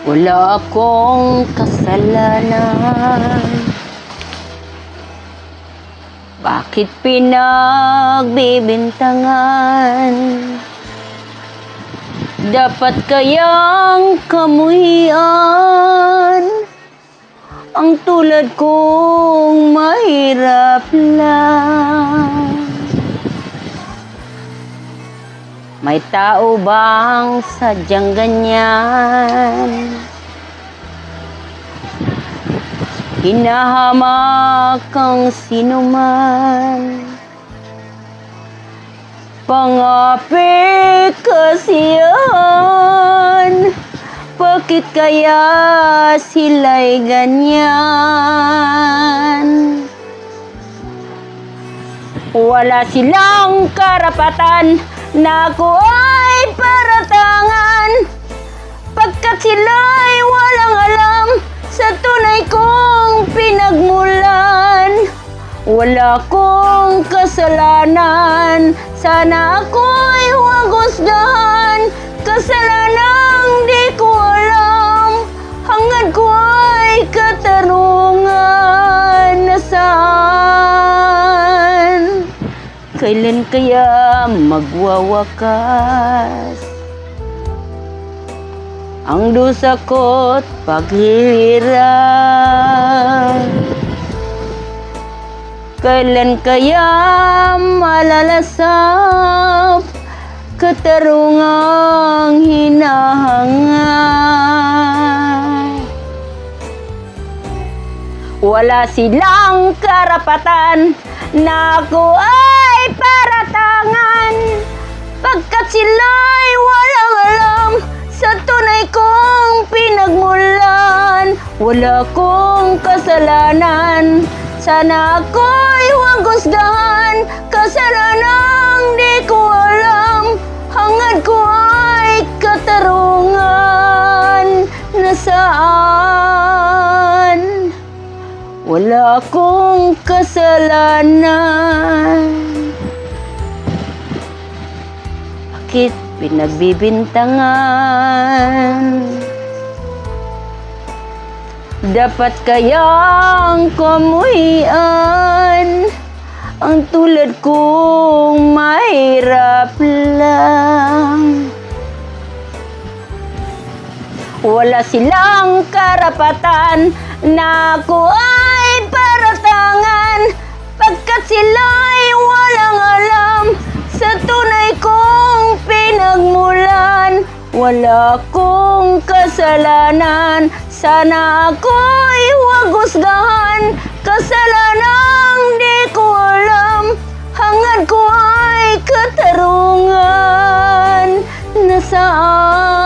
Wala akong kasalanan. Bakit pinagbibintangan? Dapat kayang kamuhian ang tulad kong mahirap lang. May tao bang sadyang ganyan? Hinahamak ang sinuman. Pangapik kasi yan. Bakit kaya sila'y ganyan? Wala silang karapatan na ako ay paratangan, pagkat sila'y walang alam sa tunay kong pinagmulan. Wala akong kasalanan, sana ako'y huwag husgahan. Kasalanang di ko alam, hangad ko ay katarungan. Nasaan? Kailan kaya magwawakas ang dusa ko't paghihirap? Kailan kaya malalasap katarungang hinahangad? Wala silang karapatan na ako ay paratangan, pagkat sila'y walang alam sa tunay kong pinagmulan. Wala akong kasalanan, sana ako'y huwag husgahan. Kasalanang di ko alam, hangad ko ay katarungan. Nasaan? Wala akong kasalanan. Bakit pinagbibintangan? Dapat kayang kamuhian ang tulad kong mahirap lang. Wala silang karapatan na ako ay paratangan, pagkat sila'y walang alam sa tunay kong pinagmulan. Wala akong kasalanan, sana ako'y huwag husgahan. Kasalanang di ko alam, hangad ko ay katarungan. Nasaan?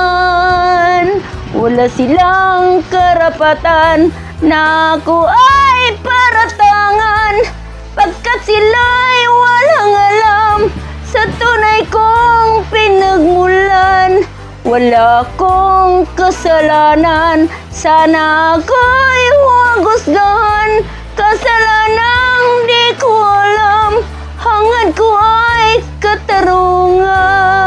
Wala silang karapatan na ako ay paratangan, pagkat sila'y walang alam sa tunay kong pinagmulan. Wala akong kasalanan, sana ako'y huwag husgahan. Kasalanang di ko alam, hangad ko ay katarungan.